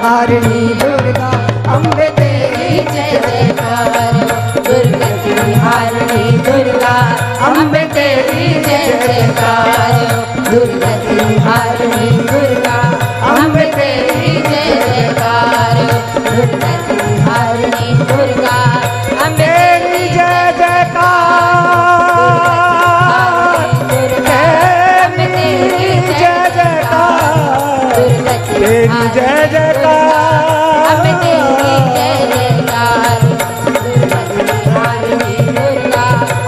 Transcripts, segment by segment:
हारिणी दुर्गा अम्बे तेरी जय जयकार। दुर्गति हारिणी दुर्गा अम्बे तेरी जय जयकार। दुर्गति हारिणी दुर्गा अम्बे तेरी जय जयकार। दुर्गति हारिणी दुर्गा अम्बे तेरी जय जयकार। तेरी जय जयकार। तेरी जय जयकार। अम्बे तेरी जय जयकार।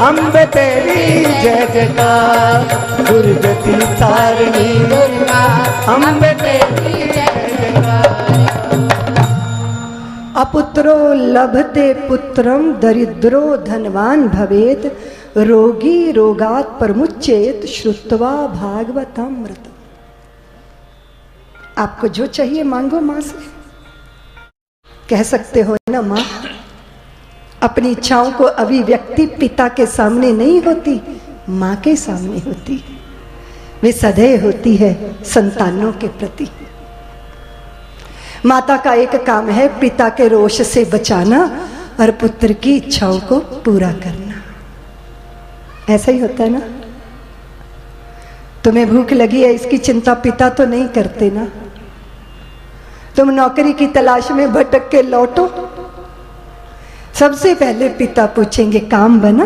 अम्बे तेरी जय जयकार। दुर्गति तारिणी दुर्गा अम्बे तेरी जय जयकार। अपुत्रो लभते पुत्रम दरिद्रो धनवान भवेत। रोगी रोगात् प्रमुच्येत श्रुत्वा भागवतामृत। आपको जो चाहिए मांगो मां से। कह सकते हो ना मां, अपनी इच्छाओं को अभिव्यक्ति पिता के सामने नहीं होती, मां के सामने होती। वे सदैव होती है संतानों के प्रति। माता का एक काम है पिता के रोष से बचाना और पुत्र की इच्छाओं को पूरा करना। ऐसा ही होता है ना। तुम्हें भूख लगी है इसकी चिंता पिता तो नहीं करते ना। तुम नौकरी की तलाश में भटक के लौटो, सबसे पहले पिता पूछेंगे काम बना,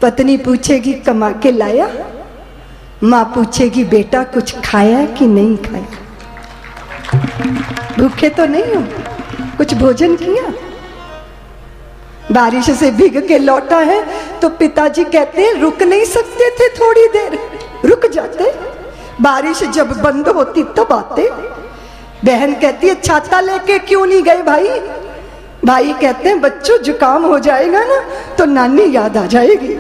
पत्नी पूछेगी कमा के लाया, मां पूछेगी बेटा कुछ खाया कि नहीं खाया, भूखे तो नहीं हो, कुछ भोजन किया। बारिश से भीग के लौटा है तो पिताजी कहते हैं रुक नहीं सकते थे, थोड़ी देर रुक जाते, बारिश जब बंद होती तब आते। बहन कहती है छाता लेके क्यों नहीं गए भाई। भाई कहते हैं बच्चों जुकाम हो जाएगा ना तो नानी याद आ जाएगी।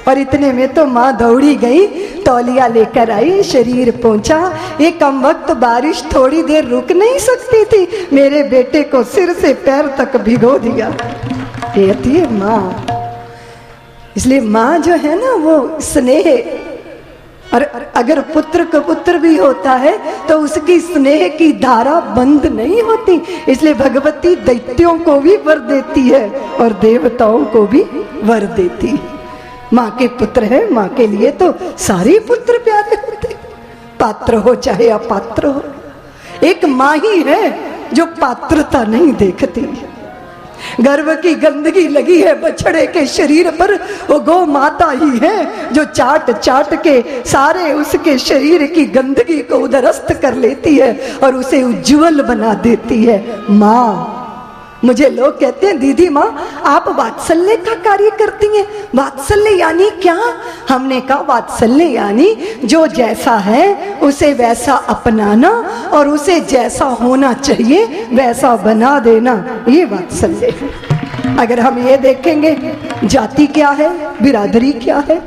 और इतने में तो माँ दौड़ी गई, तौलिया लेकर आई, शरीर पहुंचा। ये कम वक्त बारिश थोड़ी देर रुक नहीं सकती थी, मेरे बेटे को सिर से पैर तक भिगो दिया। कहती है माँ। इसलिए माँ जो है ना वो स्नेह, और अगर पुत्र को पुत्र भी होता है तो उसकी स्नेह की धारा बंद नहीं होती। इसलिए भगवती दैत्यों को भी वर देती है और देवताओं को भी वर देती है। माँ के पुत्र है, माँ के लिए तो सारे पुत्र प्यारे होते, पात्र हो चाहे अपात्र हो। एक माँ ही है जो पात्रता नहीं देखती। गर्भ की गंदगी लगी है बछड़े के शरीर पर, वो गौ माता ही है जो चाट चाट के सारे उसके शरीर की गंदगी को उदरस्त कर लेती है और उसे उज्जवल बना देती है माँ। मुझे लोग कहते हैं दीदी माँ आप वात्सल्य का कार्य करती हैं। वात्सल्य यानी क्या? हमने कहा वात्सल्य यानी जो जैसा है उसे वैसा अपनाना और उसे जैसा होना चाहिए वैसा बना देना, ये वात्सल्य है। अगर हम ये देखेंगे जाति क्या है, बिरादरी क्या है,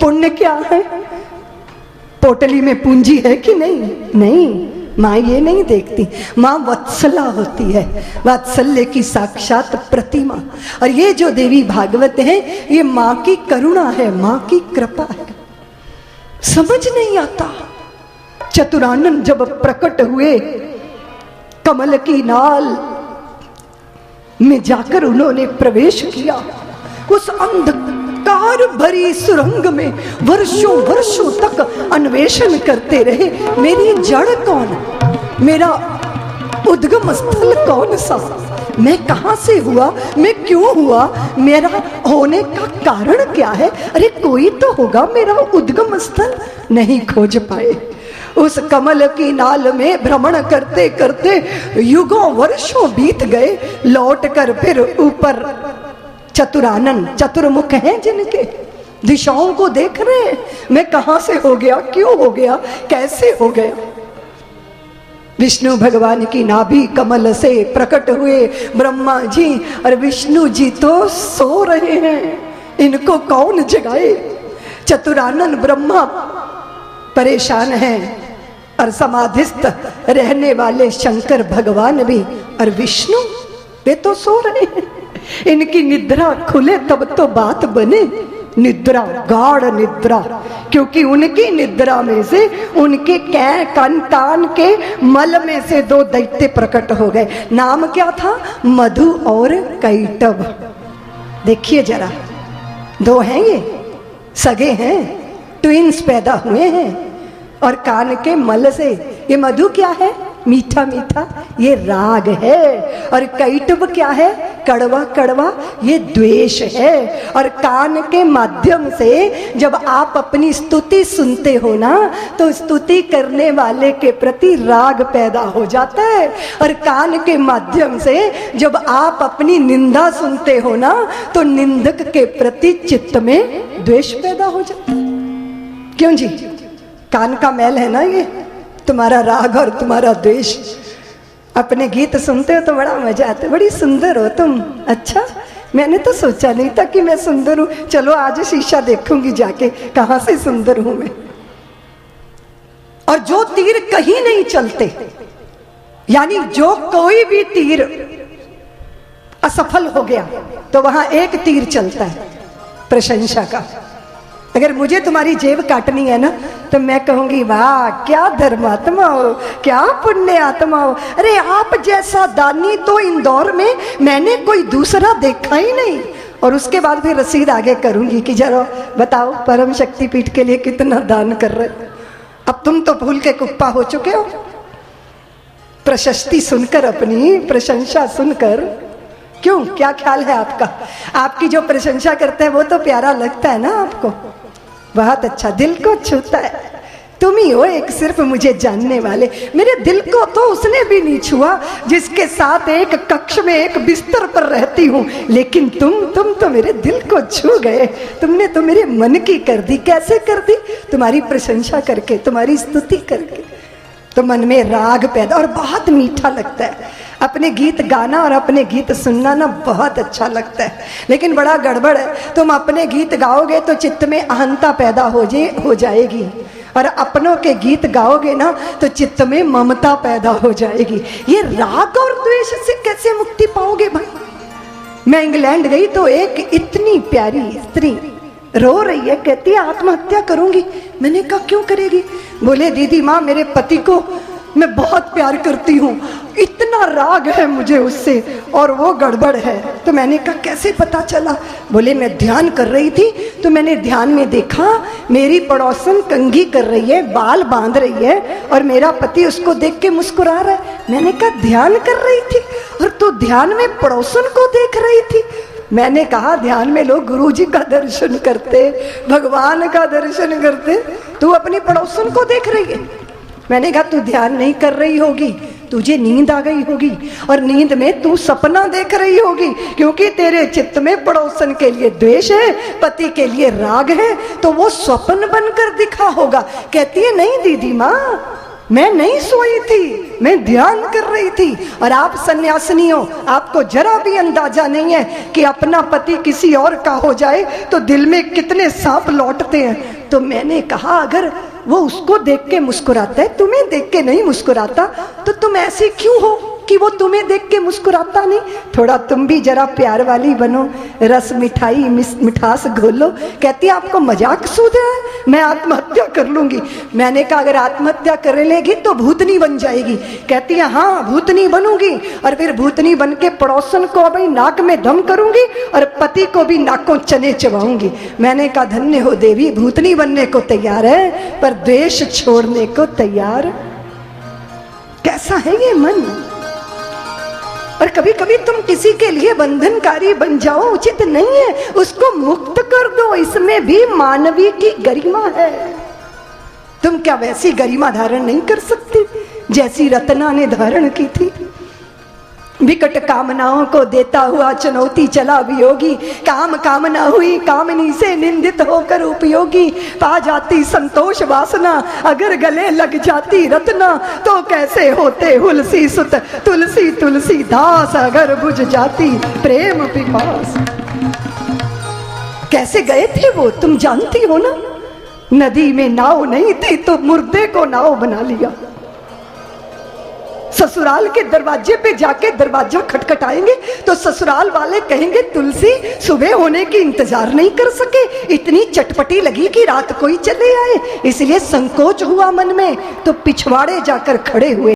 पुण्य क्या है, पोटली में पूंजी है कि नहीं, नहीं, माँ ये नहीं देखती। माँ वत्सला होती है, वात्सल्य की साक्षात प्रतिमा। और ये जो देवी भागवत है ये माँ की करुणा है, माँ की कृपा है। समझ नहीं आता। चतुरानन जब प्रकट हुए कमल की नाल में जाकर उन्होंने प्रवेश किया, उस अंधकार भरी सुरंग में वर्षों वर्षों तक अन्वेषण करते रहे। मेरी जड़ कौन, मेरा उद्गम स्थल कौन सा, मैं कहां से हुआ, मैं क्यों हुआ, मेरा होने का कारण क्या है। अरे कोई तो होगा मेरा उद्गम स्थल, नहीं खोज पाए। उस कमल की नाल में भ्रमण करते करते युगों वर्षों बीत गए। लौट कर फिर ऊपर चतुरानन, चतुर्मुख हैं जिनके, दिशाओं को देख रहे हैं, मैं कहां से हो गया, क्यों हो गया, कैसे हो गया। विष्णु भगवान की नाभि कमल से प्रकट हुए ब्रह्मा जी, और विष्णु जी तो सो रहे हैं, इनको कौन जगाए। चतुरानन ब्रह्मा परेशान हैं और समाधिस्थ रहने वाले शंकर भगवान भी, और विष्णु वे तो सो रहे हैं। इनकी निद्रा खुले तब तो बात बने, निद्रा, गाढ़ निद्रा, क्योंकि उनकी निद्रा में से उनके कान के मल में से दो दैत्य प्रकट हो गए। नाम क्या था? मधु और कैटभ। देखिए जरा, दो हैं, ये सगे हैं, ट्विंस पैदा हुए हैं, और कान के मल से। ये मधु क्या है? मीठा मीठा, ये राग है। और कैटभ क्या है? कड़वा कड़वा, ये द्वेष है। और कान के माध्यम से जब आप अपनी स्तुति सुनते हो ना, तो स्तुति करने वाले के प्रति राग पैदा हो जाता है। और कान के माध्यम से जब आप अपनी निंदा सुनते हो ना, तो निंदक के प्रति चित्त में द्वेष पैदा हो जाता है। क्यों जी? कान का मैल है ना ये, तुम्हारा राग और तुम्हारा द्वेष। अपने गीत सुनते हो तो बड़ा मजा आता है, बड़ी सुंदर हो तुम। अच्छा, मैंने तो सोचा नहीं था कि मैं सुंदर हूं। चलो आज शीशा देखूंगी जाके, कहां से सुंदर हूं मैं। और जो तीर कहीं नहीं चलते, यानी जो कोई भी तीर असफल हो गया तो वहां एक तीर चलता है, प्रशंसा का। अगर मुझे तुम्हारी जेब काटनी है ना, तो मैं कहूंगी वाह क्या धर्मात्मा हो, क्या पुण्य आत्मा हो। अरे आप जैसा दानी तो इंदौर में मैंने कोई दूसरा देखा ही नहीं। और उसके बाद फिर रसीद आगे करूंगी कि जरा बताओ परम शक्तिपीठ के लिए कितना दान कर रहे। अब तुम तो फूल के कुप्पा हो चुके हो। प्रशस्ति सुनकर, अपनी प्रशंसा सुनकर, क्यों, क्या ख्याल है आपका? आपकी जो प्रशंसा करते हैं वो तो प्यारा लगता है ना आपको, बहुत अच्छा, दिल को छूता है। तुम ही हो एक सिर्फ मुझे जानने वाले। मेरे दिल को तो उसने भी नहीं छुआ जिसके साथ एक कक्ष में एक बिस्तर पर रहती हूँ, लेकिन तुम तो मेरे दिल को छू गए। तुमने तो मेरे मन की कर दी। कैसे कर दी? तुम्हारी प्रशंसा करके, तुम्हारी स्तुति करके। तो मन में राग पैदा, और बहुत मीठा लगता है। अपने गीत गाना और अपने गीत सुनना ना बहुत अच्छा लगता है, लेकिन बड़ा गड़बड़ है। तुम अपने गीत गाओगे तो चित्त में अहंता पैदा हो जाएगी, और अपनों के गीत गाओगे ना तो चित्त में ममता पैदा हो जाएगी। ये राग और द्वेष से कैसे मुक्ति पाओगे भाई? मैं इंग्लैंड गई तो एक इतनी प्यारी स्त्री रो रही है, कहती है आत्महत्या करूंगी। मैंने कहा क्यों करेगी? बोले दीदी माँ, मेरे पति को मैं बहुत प्यार करती हूँ, इतना राग है मुझे उससे, और वो गड़बड़ है। तो मैंने कहा कैसे पता चला? बोले मैं ध्यान कर रही थी तो मैंने ध्यान में देखा मेरी पड़ोसन कंघी कर रही है, बाल बांध रही है, और मेरा पति उसको देख के मुस्कुरा रहा है। मैंने कहा ध्यान कर रही थी और तू ध्यान में पड़ोसन को देख रही थी? मैंने कहा ध्यान में लोग गुरु जी का दर्शन करते, भगवान का दर्शन करते, तू अपनी पड़ोसन को देख रही है। मैंने कहा तू ध्यान नहीं कर रही होगी, तुझे नींद आ गई होगी, और नींद में तू सपना देख रही होगी, क्योंकि तेरे चित्त में पड़ोसन के लिए द्वेष है, पति के लिए राग है, तो वो स्वप्न बनकर दिखा होगा। कहती है नहीं दीदी माँ, मैं नहीं सोई थी, मैं ध्यान कर रही थी। और आप सन्यासिनी हो, आपको जरा भी अंदाजा नहीं है कि अपना पति किसी और का हो जाए तो दिल में कितने सांप लौटते हैं। तो मैंने कहा अगर वो उसको देख के मुस्कुराता है, तुम्हें देख के नहीं मुस्कुराता, तो तुम ऐसी क्यों हो कि वो तुम्हें देख के मुस्कुराता नहीं? थोड़ा तुम भी जरा प्यार वाली बनो, रस मिठाई मिठास घोलो। कहती है आपको मजाक सूझ रहा है, मैं आत्महत्या कर लूंगी। मैंने कहा अगर आत्महत्या कर लेगी तो भूतनी बन जाएगी। कहती है हाँ भूतनी बनूंगी, और फिर भूतनी बन के पड़ोसन को भी नाक में दम करूंगी और पति को भी नाकों चने चबाऊंगी। मैंने कहा धन्य हो देवी, भूतनी बनने को तैयार है पर द्वेष छोड़ने को तैयार। कैसा है ये मन? और कभी कभी तुम किसी के लिए बंधनकारी बन जाओ, उचित नहीं है, उसको मुक्त कर दो, इसमें भी मानवीय की गरिमा है। तुम क्या वैसी गरिमा धारण नहीं कर सकती जैसी रत्ना ने धारण की थी? विकट कामनाओं को देता हुआ चुनौती चला वियोगी, काम कामना हुई कामनी से निंदित होकर उपयोगी। पा जाती संतोष वासना, अगर गले लग जाती रत्ना, तो कैसे होते हुलसी सुत तुलसी तुलसी दास, अगर बुझ जाती प्रेम पिपास। कैसे गए थे वो तुम जानती हो ना? नदी में नाव नहीं थी तो मुर्दे को नाव बना लिया। ससुराल के दरवाजे पे जाके दरवाजा खटखटाएंगे तो ससुराल वाले कहेंगे तुलसी सुबह होने की इंतजार नहीं कर सके, इतनी चटपटी लगी कि रात को ही चले आए, इसलिए संकोच हुआ मन में, तो पिछवाड़े जाकर खड़े हुए।